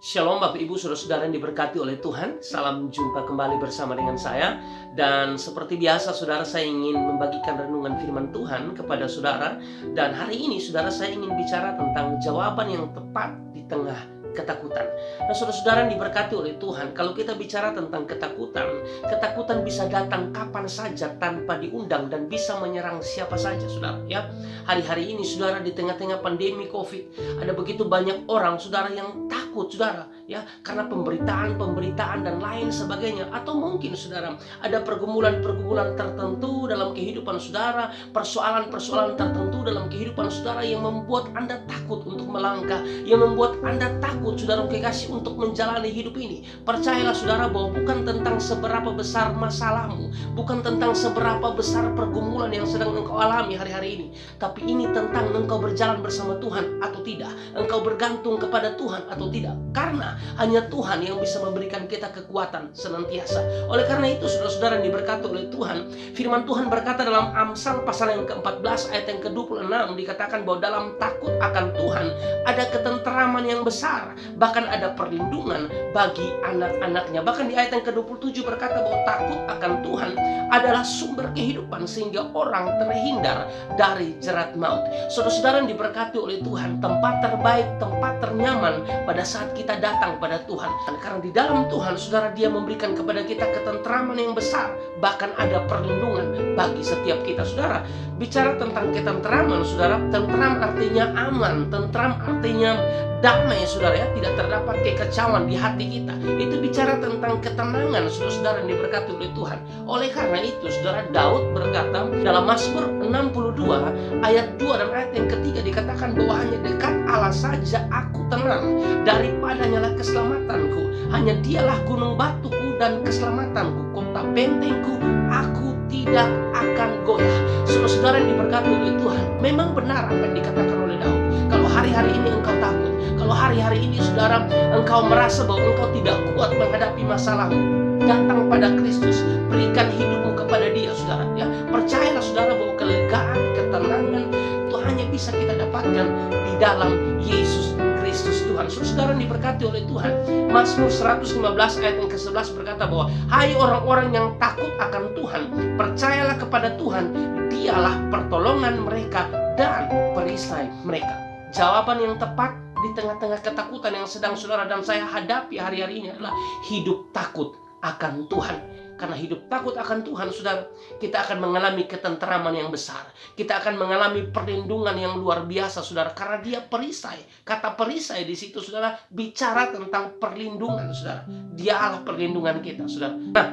Shalom Bapak Ibu Saudara-saudara yang diberkati oleh Tuhan. Salam jumpa kembali bersama dengan saya. Dan seperti biasa saudara, saya ingin membagikan renungan firman Tuhan kepada saudara. Dan hari ini saudara, saya ingin bicara tentang jawaban yang tepat di tengah ketakutan. Nah saudara-saudara yang diberkati oleh Tuhan, kalau kita bicara tentang ketakutan, ketakutan bisa datang kapan saja tanpa diundang dan bisa menyerang siapa saja saudara ya. Hari-hari ini saudara, di tengah-tengah pandemi COVID, ada begitu banyak orang saudara yang takut saudara ya, karena pemberitaan dan lain sebagainya. Atau mungkin saudara ada pergumulan-pergumulan tertentu dalam kehidupan saudara, persoalan-persoalan tertentu dalam kehidupan saudara yang membuat Anda takut untuk melangkah, yang membuat Anda takut saudara kekasih untuk menjalani hidup ini. Percayalah saudara bahwa bukan tentang seberapa besar masalahmu, bukan tentang seberapa besar pergumulan yang sedang engkau alami hari-hari ini, tapi ini tentang engkau berjalan bersama Tuhan atau tidak, engkau bergantung kepada Tuhan atau tidak. Karena hanya Tuhan yang bisa memberikan kita kekuatan senantiasa. Oleh karena itu saudara-saudara yang diberkati oleh Tuhan, firman Tuhan berkata dalam Amsal pasal yang ke-14 ayat yang ke-26, dikatakan bahwa dalam takut akan Tuhan ada ketenteraman yang besar, bahkan ada perlindungan bagi anak-anaknya. Bahkan di ayat yang ke-27 berkata bahwa takut akan Tuhan adalah sumber kehidupan sehingga orang terhindar dari jerat maut. Saudara-saudara yang diberkati oleh Tuhan, tempat terbaik, tempat ternyaman pada saat kita datang pada Tuhan. Karena di dalam Tuhan saudara, Dia memberikan kepada kita ketenteraman yang besar, bahkan ada perlindungan bagi setiap kita. Saudara, bicara tentang ketenteraman saudara, tentram artinya aman, tentram artinya damai saudara ya, tidak terdapat kekacauan di hati kita. Itu bicara tentang ketenangan saudara-saudara yang diberkati oleh Tuhan. Oleh karena itu saudara, Daud berkata dalam Mazmur 62 ayat 2 dan ayat yang ketiga, dikatakan bahwa hanya dekat Allah saja aku tenang, daripadanya lah keselamatanku. Hanya Dialah gunung batuku dan keselamatanku, kota bentengku, aku tidak akan goyah. Saudara-saudara yang diberkati oleh Tuhan, memang benar apa yang dikatakan oleh Daud. Kalau hari-hari ini engkau takut, kalau hari-hari ini saudara engkau merasa bahwa engkau tidak kuat menghadapi masalahmu, datang pada Kristus, berikan hidupmu kepada Dia saudara ya. Percayalah saudara bahwa kelegaan, ketenangan itu hanya bisa kita dapatkan di dalam Yesus Kristus Tuhan. Saudara yang diberkati oleh Tuhan, Mazmur 115 ayat yang ke-11 berkata bahwa hai orang-orang yang takut akan Tuhan, percayalah kepada Tuhan, Dialah pertolongan mereka dan perisai mereka. Jawaban yang tepat di tengah-tengah ketakutan yang sedang saudara dan saya hadapi hari-hari ini adalah hidup takut akan Tuhan. Karena hidup takut akan Tuhan saudara, kita akan mengalami ketenteraman yang besar, kita akan mengalami perlindungan yang luar biasa saudara, karena Dia perisai. Kata perisai di situ saudara bicara tentang perlindungan saudara. Dialah perlindungan kita saudara. Nah,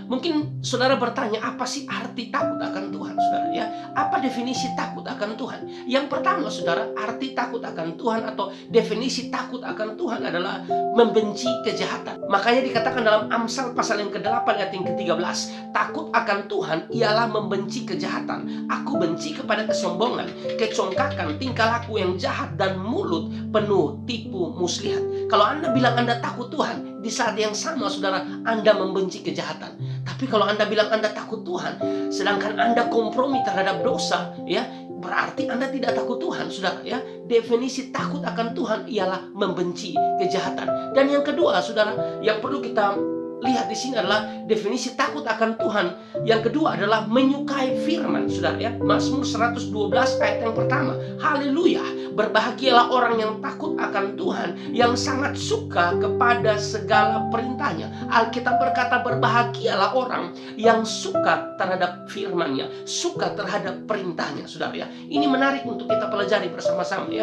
mungkin saudara bertanya, apa sih arti takut akan Tuhan saudara ya? Apa definisi takut akan Tuhan? Yang pertama saudara, arti takut akan Tuhan atau definisi takut akan Tuhan adalah membenci kejahatan. Makanya dikatakan dalam Amsal pasal yang ke-8 ayat yang ke-13, takut akan Tuhan ialah membenci kejahatan. Aku benci kepada kesombongan, kecongkakan, tingkah laku yang jahat, dan mulut penuh tipu muslihat. Kalau Anda bilang Anda takut Tuhan, di saat yang sama saudara Anda membenci kejahatan. Tapi kalau Anda bilang Anda takut Tuhan, sedangkan Anda kompromi terhadap dosa, ya, berarti Anda tidak takut Tuhan, saudara. Ya, definisi takut akan Tuhan ialah membenci kejahatan. Dan yang kedua, saudara, yang perlu kita lihat di sini adalah definisi takut akan Tuhan. Yang kedua adalah menyukai firman, saudara. Ya, Mazmur 112 ayat yang pertama, haleluya, berbahagialah orang yang takut akan Tuhan, yang sangat suka kepada segala perintahnya. Alkitab berkata berbahagialah orang yang suka terhadap firman-Nya, suka terhadap perintahnya, saudara. Ya, ini menarik untuk kita pelajari bersama-sama ya.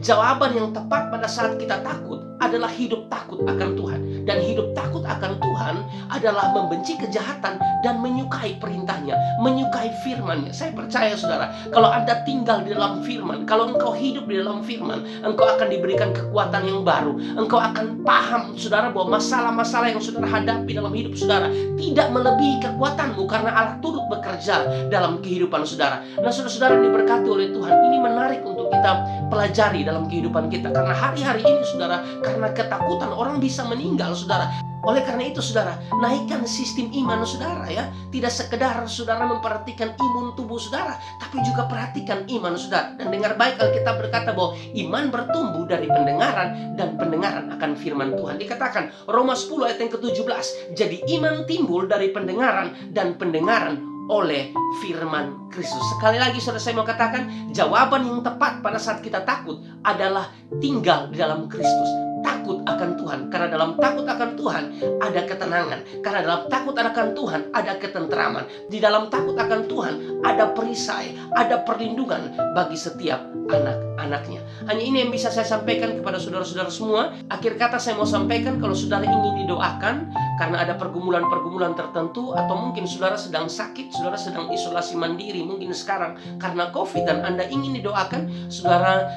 Jawaban yang tepat pada saat kita takut adalah hidup takut akan Tuhan. Dan hidup takut akan Tuhan adalah membenci kejahatan dan menyukai perintahnya, menyukai firman-Nya. Saya percaya saudara, kalau Anda tinggal di dalam firman, kalau engkau hidup di dalam firman, engkau akan diberikan kekuatan yang baru. Engkau akan paham saudara bahwa masalah-masalah yang saudara hadapi dalam hidup saudara tidak melebihi kekuatanmu, karena Allah turut bekerja dalam kehidupan saudara. Nah saudara-saudara yang diberkati oleh Tuhan, ini menarik untuk kita pelajari dalam kehidupan kita. Karena hari-hari ini saudara, karena ketakutan orang bisa meninggal saudara. Oleh karena itu saudara, naikkan sistem iman saudara ya. Tidak sekedar saudara memperhatikan imun tubuh saudara, tapi juga perhatikan iman saudara. Dan dengar baik, Alkitab berkata bahwa iman bertumbuh dari pendengaran, dan pendengaran akan firman Tuhan. Dikatakan Roma 10 ayat yang ke-17, jadi iman timbul dari pendengaran, dan pendengaran oleh firman Kristus. Sekali lagi saudara, saya mau katakan, jawaban yang tepat pada saat kita takut adalah tinggal di dalam Kristus. Takut akan Tuhan, karena dalam takut akan Tuhan ada ketenangan, karena dalam takut akan Tuhan ada ketentraman, di dalam takut akan Tuhan ada perisai, ada perlindungan bagi setiap anak-anaknya. Hanya ini yang bisa saya sampaikan kepada saudara-saudara semua. Akhir kata saya mau sampaikan, kalau saudara ingin didoakan karena ada pergumulan-pergumulan tertentu, atau mungkin saudara sedang sakit, saudara sedang isolasi mandiri mungkin sekarang karena COVID, dan Anda ingin didoakan, saudara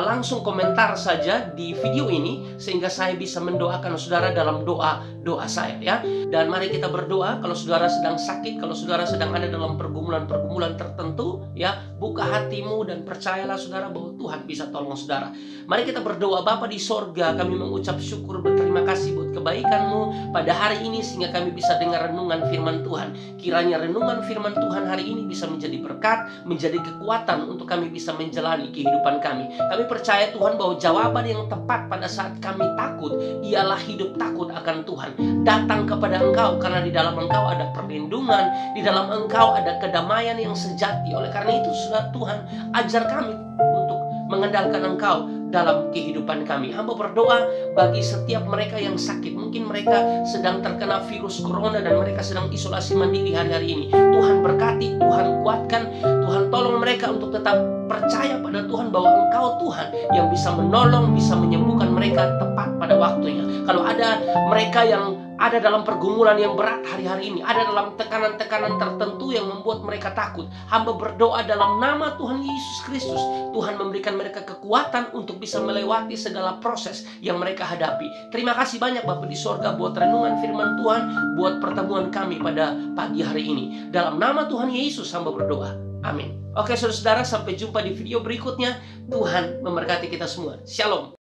langsung komentar saja di video ini, sehingga saya bisa mendoakan saudara dalam doa saya ya. Dan mari kita berdoa. Kalau saudara sedang sakit, kalau saudara sedang ada dalam pergumulan-pergumulan tertentu ya, buka hatimu dan percayalah saudara bahwa Tuhan bisa tolong saudara. Mari kita berdoa. Bapa di sorga, kami mengucap syukur, berterima kasih buat kebaikan-Mu pada hari ini, sehingga kami bisa dengar renungan firman Tuhan. Kiranya renungan firman Tuhan hari ini bisa menjadi berkat, menjadi kekuatan untuk kami bisa menjalani kehidupan kami. Kami percaya Tuhan bahwa jawaban yang tepat pada saat kami takut ialah hidup takut akan Tuhan. Datang kepada Engkau, karena di dalam Engkau ada perlindungan, di dalam Engkau ada kedamaian yang sejati. Oleh karena itu saudara, Tuhan ajar kami untuk mengandalkan Engkau dalam kehidupan kami. Hamba berdoa bagi setiap mereka yang sakit. Mungkin mereka sedang terkena virus corona dan mereka sedang isolasi mandiri hari-hari ini. Tuhan berkati, Tuhan kuatkan, Tuhan tolong mereka untuk tetap percaya pada Tuhan bahwa Engkau Tuhan yang bisa menolong, bisa menyembuhkan mereka tepat pada waktunya. Kalau ada mereka yang ada dalam pergumulan yang berat hari-hari ini, ada dalam tekanan-tekanan tertentu yang membuat mereka takut, hamba berdoa dalam nama Tuhan Yesus Kristus, Tuhan memberikan mereka kekuatan untuk bisa melewati segala proses yang mereka hadapi. Terima kasih banyak Bapa di sorga buat renungan firman Tuhan, buat pertemuan kami pada pagi hari ini. Dalam nama Tuhan Yesus hamba berdoa. Amin. Oke saudara-saudara, sampai jumpa di video berikutnya. Tuhan memberkati kita semua. Shalom.